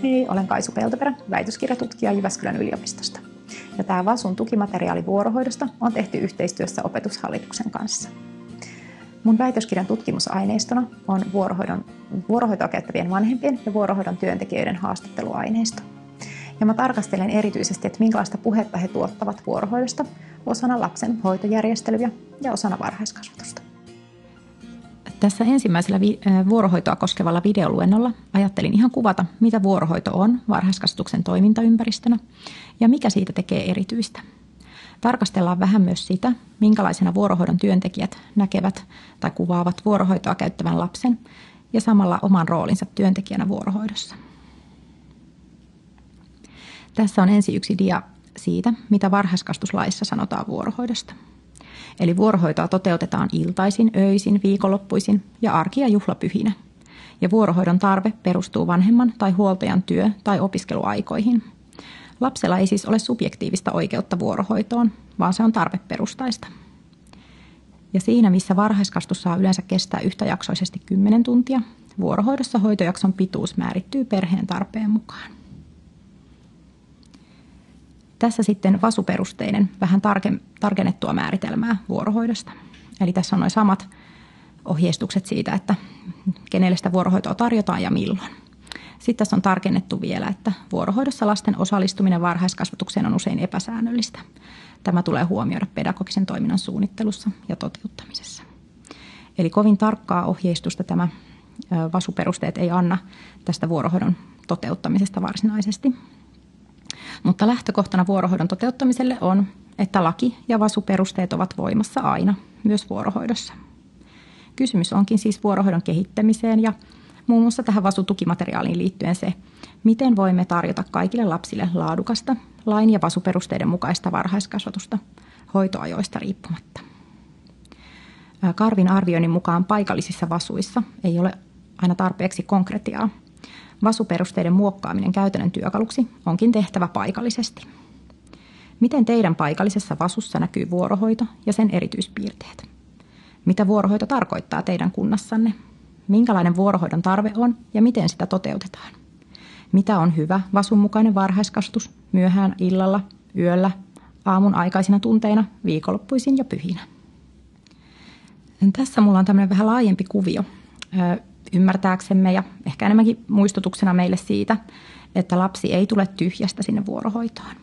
Hei, olen Kaisu Peltoperä, väitöskirjatutkija Jyväskylän yliopistosta. Ja tämä VASUn tukimateriaali vuorohoidosta on tehty yhteistyössä Opetushallituksen kanssa. Mun väitöskirjan tutkimusaineistona on vuorohoitoa käyttävien vanhempien ja vuorohoidon työntekijöiden haastatteluaineisto. Ja mä tarkastelen erityisesti, että minkälaista puhetta he tuottavat vuorohoidosta osana lapsen hoitojärjestelyjä ja osana varhaiskasvatusta. Tässä ensimmäisellä vuorohoitoa koskevalla videoluennolla ajattelin ihan kuvata, mitä vuorohoito on varhaiskasvatuksen toimintaympäristönä ja mikä siitä tekee erityistä. Tarkastellaan vähän myös sitä, minkälaisena vuorohoidon työntekijät näkevät tai kuvaavat vuorohoitoa käyttävän lapsen ja samalla oman roolinsa työntekijänä vuorohoidossa. Tässä on ensin yksi dia siitä, mitä varhaiskasvatuslaissa sanotaan vuorohoidosta. Eli vuorohoitoa toteutetaan iltaisin, öisin, viikonloppuisin ja arki- ja juhlapyhinä. Ja vuorohoidon tarve perustuu vanhemman tai huoltajan työ- tai opiskeluaikoihin. Lapsella ei siis ole subjektiivista oikeutta vuorohoitoon, vaan se on tarveperustaista. Ja siinä, missä varhaiskasvatus saa yleensä kestää yhtäjaksoisesti 10 tuntia, vuorohoidossa hoitojakson pituus määrittyy perheen tarpeen mukaan. Tässä sitten VASU-perusteinen, vähän tarkennettua määritelmää vuorohoidosta. Eli tässä on nuo samat ohjeistukset siitä, että kenelle sitä vuorohoitoa tarjotaan ja milloin. Sitten tässä on tarkennettu vielä, että vuorohoidossa lasten osallistuminen varhaiskasvatukseen on usein epäsäännöllistä. Tämä tulee huomioida pedagogisen toiminnan suunnittelussa ja toteuttamisessa. Eli kovin tarkkaa ohjeistusta tämä VASU-perusteet ei anna tästä vuorohoidon toteuttamisesta varsinaisesti. Mutta lähtökohtana vuorohoidon toteuttamiselle on, että laki ja VASU-perusteet ovat voimassa aina, myös vuorohoidossa. Kysymys onkin siis vuorohoidon kehittämiseen ja muun muassa tähän VASU-tukimateriaaliin liittyen se, miten voimme tarjota kaikille lapsille laadukasta, lain ja VASU-perusteiden mukaista varhaiskasvatusta hoitoajoista riippumatta. Karvin arvioinnin mukaan paikallisissa VASUissa ei ole aina tarpeeksi konkretiaa. VASU-perusteiden muokkaaminen käytännön työkaluksi onkin tehtävä paikallisesti. Miten teidän paikallisessa VASUssa näkyy vuorohoito ja sen erityispiirteet? Mitä vuorohoito tarkoittaa teidän kunnassanne? Minkälainen vuorohoidon tarve on ja miten sitä toteutetaan? Mitä on hyvä VASUn mukainen varhaiskasvatus myöhään illalla, yöllä, aamun aikaisina tunteina, viikonloppuisin ja pyhinä? Tässä mulla on tämmöinen vähän laajempi kuvio ymmärtääksemme ja ehkä enemmänkin muistutuksena meille siitä, että lapsi ei tule tyhjästä sinne vuorohoitoon.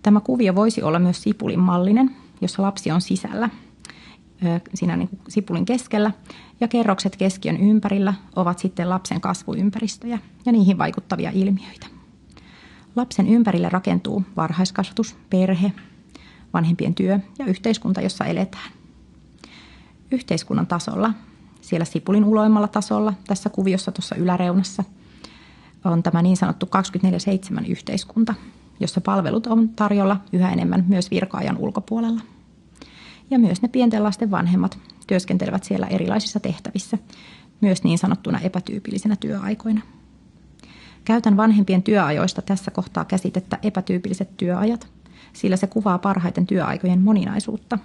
Tämä kuvio voisi olla myös sipulin mallinen, jossa lapsi on sisällä, siinä niin kuin sipulin keskellä, ja kerrokset keskiön ympärillä ovat sitten lapsen kasvuympäristöjä ja niihin vaikuttavia ilmiöitä. Lapsen ympärille rakentuu varhaiskasvatus, perhe, vanhempien työ ja yhteiskunta, jossa eletään. Yhteiskunnan tasolla, siellä sipulin uloimmalla tasolla, tässä kuviossa tuossa yläreunassa, on tämä niin sanottu 24/7 yhteiskunta, jossa palvelut on tarjolla yhä enemmän myös virka-ajan ulkopuolella. Ja myös ne pienten lasten vanhemmat työskentelevät siellä erilaisissa tehtävissä, myös niin sanottuna epätyypillisinä työaikoina. Käytän vanhempien työajoista tässä kohtaa käsitettä epätyypilliset työajat, sillä se kuvaa parhaiten työaikojen moninaisuutta.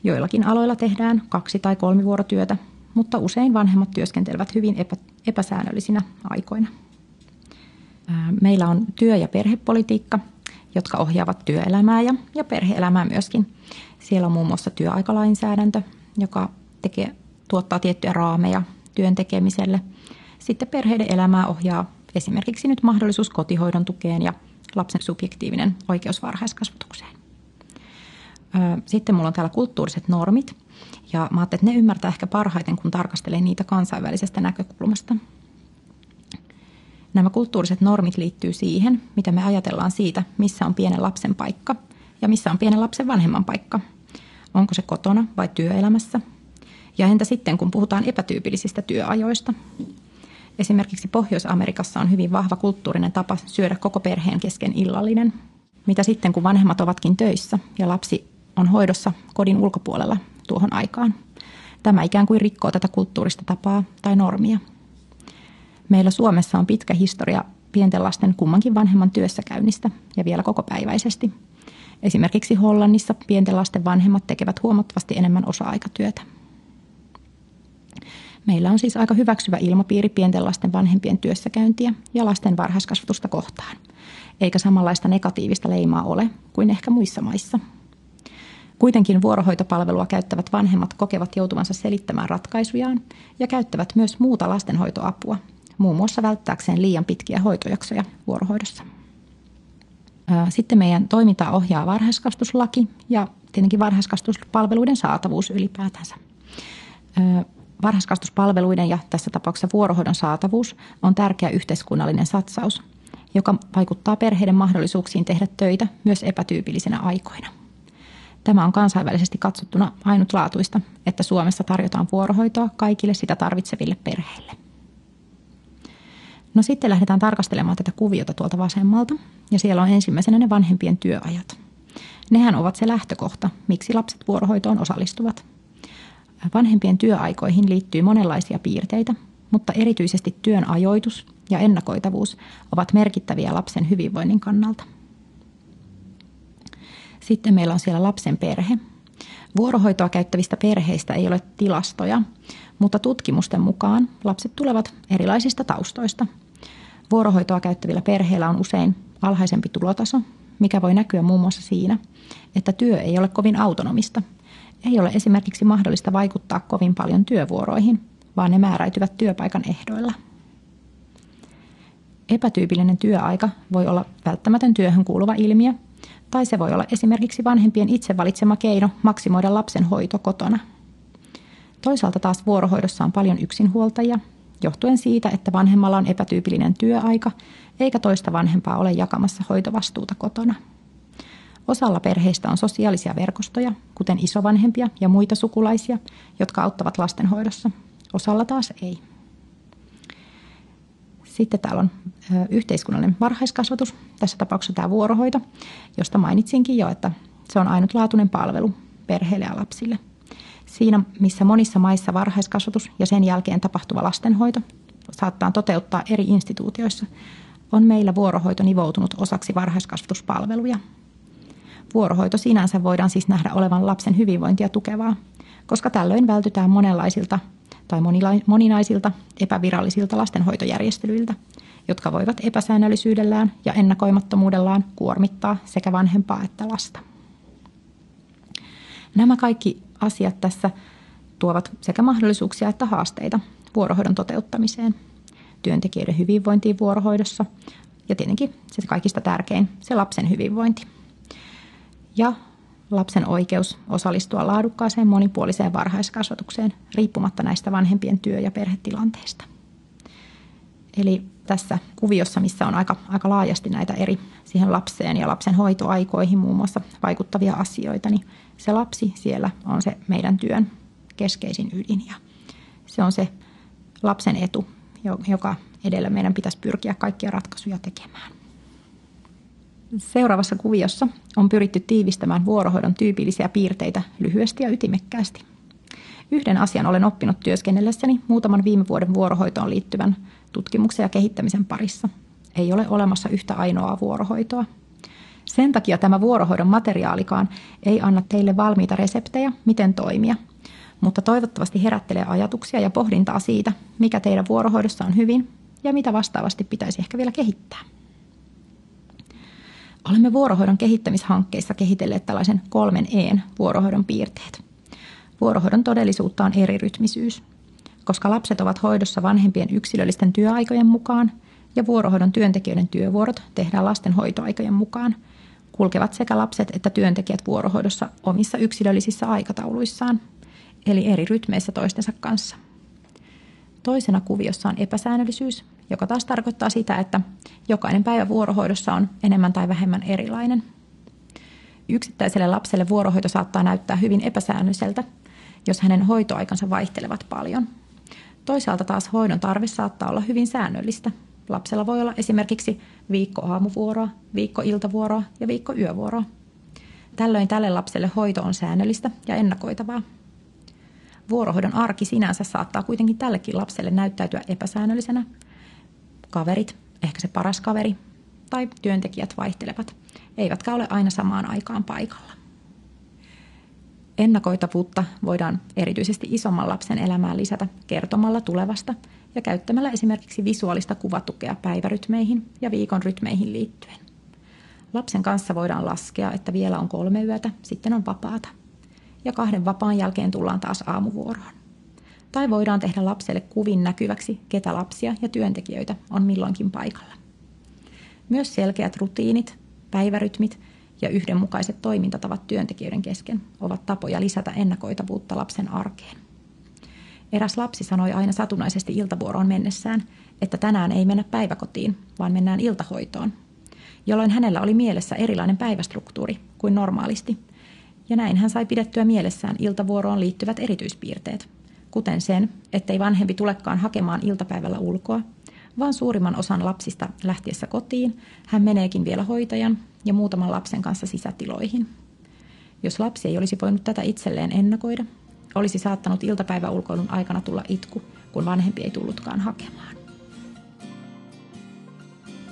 Joillakin aloilla tehdään 2- tai 3-vuorotyötä, mutta usein vanhemmat työskentelevät hyvin epäsäännöllisinä aikoina. Meillä on työ- ja perhepolitiikka, jotka ohjaavat työelämää ja perhe-elämää myöskin. Siellä on muun muassa työaikalainsäädäntö, joka tuottaa tiettyjä raameja työn tekemiselle. Sitten perheiden elämää ohjaa esimerkiksi nyt mahdollisuus kotihoidon tukeen ja lapsen subjektiivinen oikeus varhaiskasvatukseen. Sitten mulla on täällä kulttuuriset normit ja mä ajattelin, että ne ymmärtää ehkä parhaiten, kun tarkastelee niitä kansainvälisestä näkökulmasta. Nämä kulttuuriset normit liittyy siihen, mitä me ajatellaan siitä, missä on pienen lapsen paikka ja missä on pienen lapsen vanhemman paikka. Onko se kotona vai työelämässä? Ja entä sitten, kun puhutaan epätyypillisistä työajoista? Esimerkiksi Pohjois-Amerikassa on hyvin vahva kulttuurinen tapa syödä koko perheen kesken illallinen. Mitä sitten, kun vanhemmat ovatkin töissä ja lapsi on hoidossa kodin ulkopuolella tuohon aikaan? Tämä ikään kuin rikkoo tätä kulttuurista tapaa tai normia. Meillä Suomessa on pitkä historia pienten lasten kummankin vanhemman työssäkäynnistä ja vielä kokopäiväisesti. Esimerkiksi Hollannissa pienten lasten vanhemmat tekevät huomattavasti enemmän osa-aikatyötä. Meillä on siis aika hyväksyvä ilmapiiri pienten lasten vanhempien työssäkäyntiä ja lasten varhaiskasvatusta kohtaan, eikä samanlaista negatiivista leimaa ole kuin ehkä muissa maissa. Kuitenkin vuorohoitopalvelua käyttävät vanhemmat kokevat joutuvansa selittämään ratkaisujaan ja käyttävät myös muuta lastenhoitoapua, muun muassa välttääkseen liian pitkiä hoitojaksoja vuorohoidossa. Sitten meidän toimintaa ohjaa varhaiskasvatuslaki ja tietenkin varhaiskasvatuspalveluiden saatavuus ylipäätänsä. Varhaiskasvatuspalveluiden ja tässä tapauksessa vuorohoidon saatavuus on tärkeä yhteiskunnallinen satsaus, joka vaikuttaa perheiden mahdollisuuksiin tehdä töitä myös epätyypillisinä aikoina. Tämä on kansainvälisesti katsottuna ainutlaatuista, että Suomessa tarjotaan vuorohoitoa kaikille sitä tarvitseville perheille. No sitten lähdetään tarkastelemaan tätä kuviota tuolta vasemmalta ja siellä on ensimmäisenä ne vanhempien työajat. Nehän ovat se lähtökohta, miksi lapset vuorohoitoon osallistuvat. Vanhempien työaikoihin liittyy monenlaisia piirteitä, mutta erityisesti työn ajoitus ja ennakoitavuus ovat merkittäviä lapsen hyvinvoinnin kannalta. Sitten meillä on siellä lapsen perhe. Vuorohoitoa käyttävistä perheistä ei ole tilastoja, mutta tutkimusten mukaan lapset tulevat erilaisista taustoista. Vuorohoitoa käyttävillä perheillä on usein alhaisempi tulotaso, mikä voi näkyä muun muassa siinä, että työ ei ole kovin autonomista. Ei ole esimerkiksi mahdollista vaikuttaa kovin paljon työvuoroihin, vaan ne määräytyvät työpaikan ehdoilla. Epätyypillinen työaika voi olla välttämätön työhön kuuluva ilmiö, tai se voi olla esimerkiksi vanhempien itse valitsema keino maksimoida lapsen hoito kotona. Toisaalta taas vuorohoidossa on paljon yksinhuoltajia, johtuen siitä, että vanhemmalla on epätyypillinen työaika, eikä toista vanhempaa ole jakamassa hoitovastuuta kotona. Osalla perheistä on sosiaalisia verkostoja, kuten isovanhempia ja muita sukulaisia, jotka auttavat lastenhoidossa. Osalla taas ei. Sitten täällä on yhteiskunnallinen varhaiskasvatus, tässä tapauksessa tämä vuorohoito, josta mainitsinkin jo, että se on ainutlaatuinen palvelu perheille ja lapsille. Siinä, missä monissa maissa varhaiskasvatus ja sen jälkeen tapahtuva lastenhoito saattaa toteuttaa eri instituutioissa, on meillä vuorohoito nivoutunut osaksi varhaiskasvatuspalveluja. Vuorohoito sinänsä voidaan siis nähdä olevan lapsen hyvinvointia tukevaa, koska tällöin vältytään monenlaisilta tai moninaisilta epävirallisilta lastenhoitojärjestelyiltä, jotka voivat epäsäännöllisyydellään ja ennakoimattomuudellaan kuormittaa sekä vanhempaa että lasta. Nämä kaikki asiat tässä tuovat sekä mahdollisuuksia että haasteita vuorohoidon toteuttamiseen, työntekijöiden hyvinvointiin vuorohoidossa ja tietenkin se kaikista tärkein, se lapsen hyvinvointi. Ja lapsen oikeus osallistua laadukkaaseen monipuoliseen varhaiskasvatukseen riippumatta näistä vanhempien työ- ja perhetilanteista. Eli tässä kuviossa, missä on aika laajasti näitä eri siihen lapseen ja lapsen hoitoaikoihin muun muassa vaikuttavia asioita, niin se lapsi siellä on se meidän työn keskeisin ydin ja se on se lapsen etu, joka edellä meidän pitäisi pyrkiä kaikkia ratkaisuja tekemään. Seuraavassa kuviossa on pyritty tiivistämään vuorohoidon tyypillisiä piirteitä lyhyesti ja ytimekkäästi. Yhden asian olen oppinut työskennellessäni muutaman viime vuoden vuorohoitoon liittyvän tutkimuksen ja kehittämisen parissa. Ei ole olemassa yhtä ainoaa vuorohoitoa. Sen takia tämä vuorohoidon materiaalikaan ei anna teille valmiita reseptejä, miten toimia, mutta toivottavasti herättelee ajatuksia ja pohdintaa siitä, mikä teidän vuorohoidossa on hyvin ja mitä vastaavasti pitäisi ehkä vielä kehittää. Olemme vuorohoidon kehittämishankkeissa kehitelleet tällaisen 3 E:n vuorohoidon piirteet. Vuorohoidon todellisuutta on erirytmisyys, koska lapset ovat hoidossa vanhempien yksilöllisten työaikojen mukaan ja vuorohoidon työntekijöiden työvuorot tehdään lasten hoitoaikojen mukaan. Kulkevat sekä lapset että työntekijät vuorohoidossa omissa yksilöllisissä aikatauluissaan, eli eri rytmeissä toistensa kanssa. Toisena kuviossa on epäsäännöllisyys, joka taas tarkoittaa sitä, että jokainen päivä vuorohoidossa on enemmän tai vähemmän erilainen. Yksittäiselle lapselle vuorohoito saattaa näyttää hyvin epäsäännölliseltä, jos hänen hoitoaikansa vaihtelevat paljon. Toisaalta taas hoidon tarve saattaa olla hyvin säännöllistä. Lapsella voi olla esimerkiksi viikko aamuvuoroa, viikko iltavuoroa ja viikko yövuoroa. Tällöin tälle lapselle hoito on säännöllistä ja ennakoitavaa. Vuorohoidon arki sinänsä saattaa kuitenkin tällekin lapselle näyttäytyä epäsäännöllisenä. Kaverit, ehkä se paras kaveri tai työntekijät vaihtelevat, eivätkä ole aina samaan aikaan paikalla. Ennakoitavuutta voidaan erityisesti isomman lapsen elämään lisätä kertomalla tulevasta ja käyttämällä esimerkiksi visuaalista kuvatukea päivärytmeihin ja viikon rytmeihin liittyen. Lapsen kanssa voidaan laskea, että vielä on 3 yötä, sitten on vapaata. Ja 2 vapaan jälkeen tullaan taas aamuvuoroon. Tai voidaan tehdä lapselle kuvin näkyväksi, ketä lapsia ja työntekijöitä on milloinkin paikalla. Myös selkeät rutiinit, päivärytmit ja yhdenmukaiset toimintatavat työntekijöiden kesken ovat tapoja lisätä ennakoitavuutta lapsen arkeen. Eräs lapsi sanoi aina satunnaisesti iltavuoroon mennessään, että tänään ei mennä päiväkotiin, vaan mennään iltahoitoon, jolloin hänellä oli mielessä erilainen päivästruktuuri kuin normaalisti. Ja näin hän sai pidettyä mielessään iltavuoroon liittyvät erityispiirteet, kuten sen, ettei vanhempi tulekaan hakemaan iltapäivällä ulkoa, vaan suurimman osan lapsista lähtiessä kotiin hän meneekin vielä hoitajan ja muutaman lapsen kanssa sisätiloihin. Jos lapsi ei olisi voinut tätä itselleen ennakoida, olisi saattanut iltapäiväulkoilun aikana tulla itku, kun vanhempi ei tullutkaan hakemaan.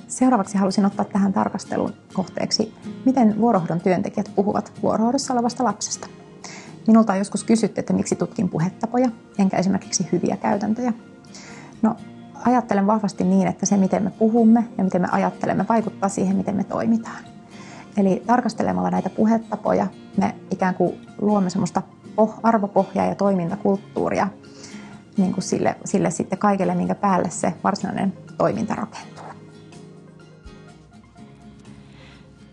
Seuraavaksi halusin ottaa tähän tarkastelun kohteeksi, miten vuorohoidon työntekijät puhuvat vuorohoidossa olevasta lapsesta. Minulta on joskus kysytty, että miksi tutkin puhetapoja, enkä esimerkiksi hyviä käytäntöjä. No, ajattelen vahvasti niin, että se miten me puhumme ja miten me ajattelemme vaikuttaa siihen, miten me toimitaan. Eli tarkastelemalla näitä puhetapoja me ikään kuin luomme semmoista arvopohjaa ja toimintakulttuuria niin kuin sille sitten kaikelle, minkä päälle se varsinainen toiminta rakentuu.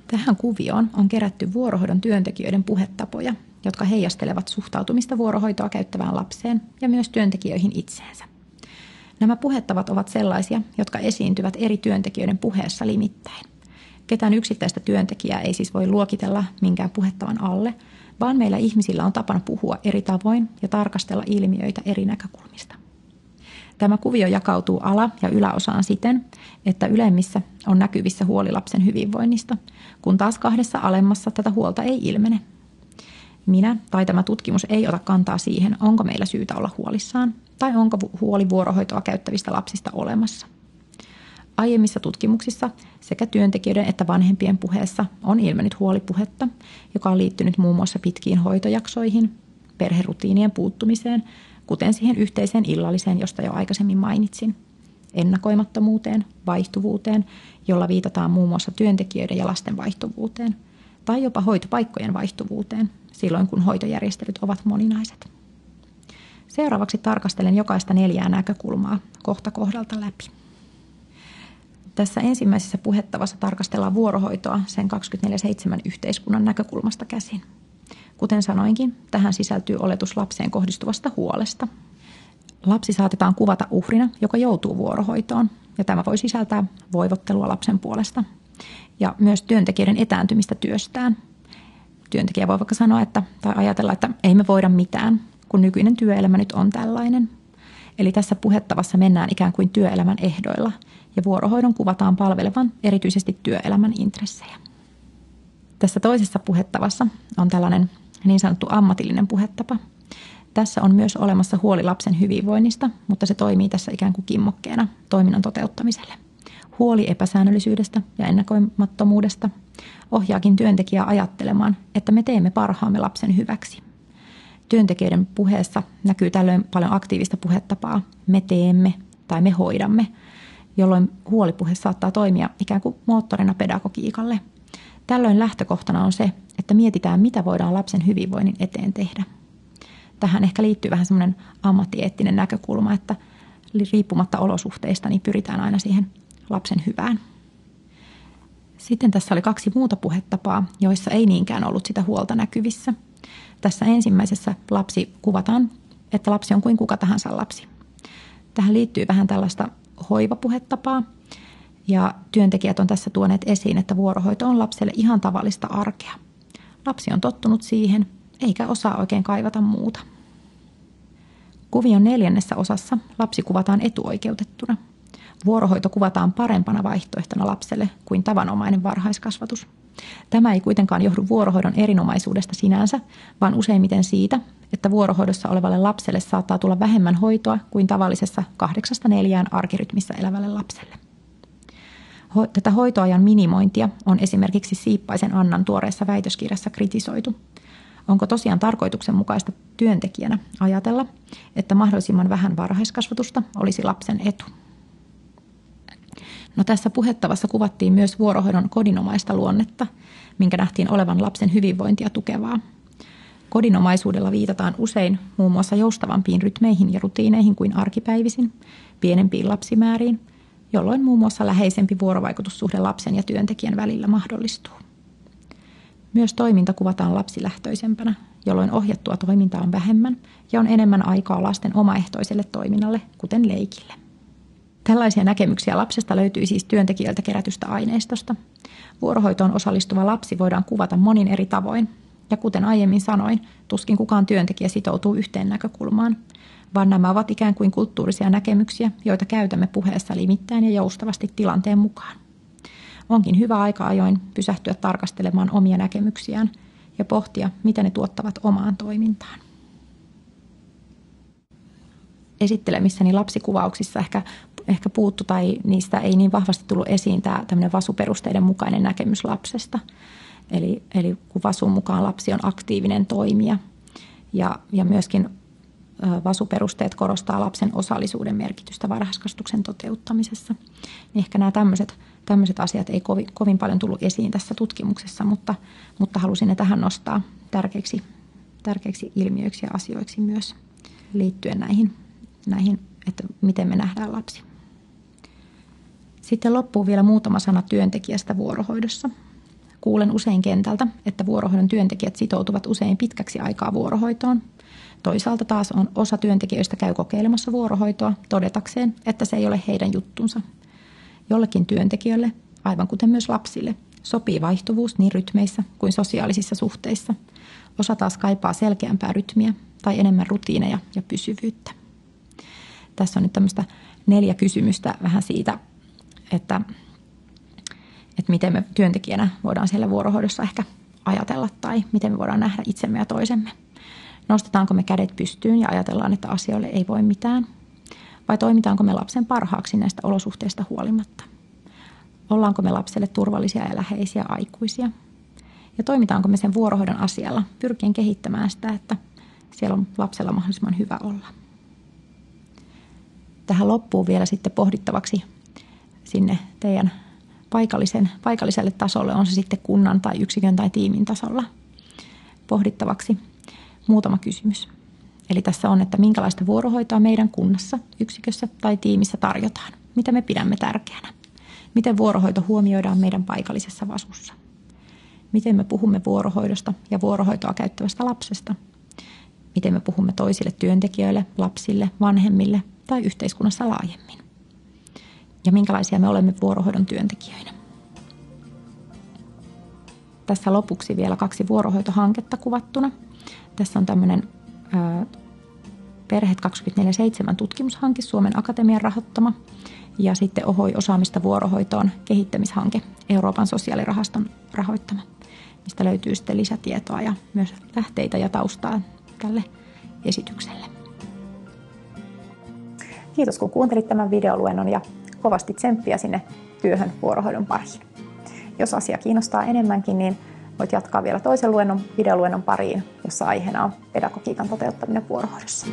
Tähän kuvioon on kerätty vuorohoidon työntekijöiden puhetapoja, jotka heijastelevat suhtautumista vuorohoitoa käyttävään lapseen ja myös työntekijöihin itseensä. Nämä puhetavat ovat sellaisia, jotka esiintyvät eri työntekijöiden puheessa limittäin. Ketään yksittäistä työntekijää ei siis voi luokitella minkään puhetavan alle, vaan meillä ihmisillä on tapana puhua eri tavoin ja tarkastella ilmiöitä eri näkökulmista. Tämä kuvio jakautuu ala- ja yläosaan siten, että ylemmissä on näkyvissä huoli lapsen hyvinvoinnista, kun taas 2 alemmassa tätä huolta ei ilmene. Minä tai tämä tutkimus ei ota kantaa siihen, onko meillä syytä olla huolissaan tai onko huoli vuorohoitoa käyttävistä lapsista olemassa. Aiemmissa tutkimuksissa sekä työntekijöiden että vanhempien puheessa on ilmennyt huolipuhetta, joka on liittynyt muun muassa pitkiin hoitojaksoihin, perherutiinien puuttumiseen, kuten siihen yhteiseen illalliseen, josta jo aikaisemmin mainitsin, ennakoimattomuuteen, vaihtuvuuteen, jolla viitataan muun muassa työntekijöiden ja lasten vaihtuvuuteen, tai jopa hoitopaikkojen vaihtuvuuteen, silloin kun hoitojärjestelyt ovat moninaiset. Seuraavaksi tarkastelen jokaista 4 näkökulmaa kohta kohdalta läpi. Tässä ensimmäisessä puhetavassa tarkastellaan vuorohoitoa sen 24/7 yhteiskunnan näkökulmasta käsin. Kuten sanoinkin, tähän sisältyy oletus lapseen kohdistuvasta huolesta. Lapsi saatetaan kuvata uhrina, joka joutuu vuorohoitoon, ja tämä voi sisältää voivottelua lapsen puolesta ja myös työntekijöiden etääntymistä työstään. Työntekijä voi vaikka sanoa tai ajatella, että ei me voida mitään, kun nykyinen työelämä nyt on tällainen. Eli tässä puhetavassa mennään ikään kuin työelämän ehdoilla ja vuorohoidon kuvataan palvelevan erityisesti työelämän intressejä. Tässä toisessa puhetavassa on tällainen niin sanottu ammatillinen puhetapa. Tässä on myös olemassa huoli lapsen hyvinvoinnista, mutta se toimii tässä ikään kuin kimmokkeena toiminnan toteuttamiselle. Huoli epäsäännöllisyydestä ja ennakoimattomuudesta ohjaakin työntekijää ajattelemaan, että me teemme parhaamme lapsen hyväksi. Työntekijöiden puheessa näkyy tällöin paljon aktiivista puhetapaa, me teemme tai me hoidamme, jolloin huolipuhe saattaa toimia ikään kuin moottorina pedagogiikalle. Tällöin lähtökohtana on se, että mietitään, mitä voidaan lapsen hyvinvoinnin eteen tehdä. Tähän ehkä liittyy vähän semmoinen ammattieettinen näkökulma, että riippumatta olosuhteista niin pyritään aina siihen lapsen hyvään. Sitten tässä oli 2 muuta puhetapaa, joissa ei niinkään ollut sitä huolta näkyvissä. Tässä ensimmäisessä lapsi kuvataan, että lapsi on kuin kuka tahansa lapsi. Tähän liittyy vähän tällaista hoivapuhetapaa ja työntekijät on tässä tuoneet esiin, että vuorohoito on lapselle ihan tavallista arkea. Lapsi on tottunut siihen eikä osaa oikein kaivata muuta. Kuvion 4. osassa lapsi kuvataan etuoikeutettuna. Vuorohoito kuvataan parempana vaihtoehtona lapselle kuin tavanomainen varhaiskasvatus. Tämä ei kuitenkaan johdu vuorohoidon erinomaisuudesta sinänsä, vaan useimmiten siitä, että vuorohoidossa olevalle lapselle saattaa tulla vähemmän hoitoa kuin tavallisessa 8-4 arkirytmissä elävälle lapselle. Tätä hoitoajan minimointia on esimerkiksi Siippaisen Annan tuoreessa väitöskirjassa kritisoitu. Onko tosiaan tarkoituksenmukaista työntekijänä ajatella, että mahdollisimman vähän varhaiskasvatusta olisi lapsen etu? No tässä puhettavassa kuvattiin myös vuorohoidon kodinomaista luonnetta, minkä nähtiin olevan lapsen hyvinvointia tukevaa. Kodinomaisuudella viitataan usein muun muassa joustavampiin rytmeihin ja rutiineihin kuin arkipäivisin, pienempiin lapsimääriin, jolloin muun muassa läheisempi vuorovaikutussuhde lapsen ja työntekijän välillä mahdollistuu. Myös toiminta kuvataan lapsilähtöisempänä, jolloin ohjattua toimintaa on vähemmän ja on enemmän aikaa lasten omaehtoiselle toiminnalle, kuten leikille. Tällaisia näkemyksiä lapsesta löytyy siis työntekijöiltä kerätystä aineistosta. Vuorohoitoon osallistuva lapsi voidaan kuvata monin eri tavoin. Ja kuten aiemmin sanoin, tuskin kukaan työntekijä sitoutuu yhteen näkökulmaan, vaan nämä ovat ikään kuin kulttuurisia näkemyksiä, joita käytämme puheessa limittäin ja joustavasti tilanteen mukaan. Onkin hyvä aika ajoin pysähtyä tarkastelemaan omia näkemyksiään ja pohtia, mitä ne tuottavat omaan toimintaan. Esittelemissäni lapsikuvauksissa ehkä puuttu tai niistä ei niin vahvasti tullut esiin tämä tämmöinen VASU-perusteiden mukainen näkemys lapsesta. Eli kun VASUn mukaan lapsi on aktiivinen toimija ja myöskin VASU-perusteet korostaa lapsen osallisuuden merkitystä varhaiskasvatuksen toteuttamisessa, niin ehkä nämä tämmöiset asiat ei kovin paljon tullut esiin tässä tutkimuksessa, mutta halusin ne tähän nostaa tärkeiksi ilmiöiksi ja asioiksi myös liittyen näihin, että miten me nähdään lapsi. Sitten loppuun vielä muutama sana työntekijästä vuorohoidossa. Kuulen usein kentältä, että vuorohoidon työntekijät sitoutuvat usein pitkäksi aikaa vuorohoitoon. Toisaalta taas on osa työntekijöistä käy kokeilemassa vuorohoitoa todetakseen, että se ei ole heidän juttunsa. Jollekin työntekijöille, aivan kuten myös lapsille, sopii vaihtuvuus niin rytmeissä kuin sosiaalisissa suhteissa. Osa taas kaipaa selkeämpää rytmiä tai enemmän rutiineja ja pysyvyyttä. Tässä on nyt tämmöistä 4 kysymystä vähän siitä, että miten me työntekijänä voidaan siellä vuorohoidossa ehkä ajatella tai miten me voidaan nähdä itsemme ja toisemme. Nostetaanko me kädet pystyyn ja ajatellaan, että asioille ei voi mitään? Vai toimitaanko me lapsen parhaaksi näistä olosuhteista huolimatta? Ollaanko me lapselle turvallisia ja läheisiä aikuisia? Ja toimitaanko me sen vuorohoidon asialla pyrkien kehittämään sitä, että siellä on lapsella mahdollisimman hyvä olla? Tähän loppuu vielä sitten pohdittavaksi sinne teidän paikalliselle tasolle, on se sitten kunnan tai yksikön tai tiimin tasolla pohdittavaksi muutama kysymys. Eli tässä on, että minkälaista vuorohoitoa meidän kunnassa, yksikössä tai tiimissä tarjotaan. Mitä me pidämme tärkeänä? Miten vuorohoito huomioidaan meidän paikallisessa VASUssa? Miten me puhumme vuorohoidosta ja vuorohoitoa käyttävästä lapsesta? Miten me puhumme toisille työntekijöille, lapsille, vanhemmille tai yhteiskunnassa laajemmin? Ja minkälaisia me olemme vuorohoidon työntekijöinä? Tässä lopuksi vielä 2 vuorohoitohanketta kuvattuna. Tässä on tämmöinen Perheet 24/7 tutkimushanke, Suomen Akatemian rahoittama, ja sitten Ohoi osaamista vuorohoitoon kehittämishanke, Euroopan sosiaalirahaston rahoittama, mistä löytyy sitten lisätietoa ja myös lähteitä ja taustaa tälle esitykselle. Kiitos kun kuuntelit tämän videoluennon ja kovasti tsemppiä sinne työhön vuorohoidon pariin. Jos asia kiinnostaa enemmänkin, niin voit jatkaa vielä toisen videoluennon pariin, jossa aiheena on pedagogiikan toteuttaminen vuorohoidossa.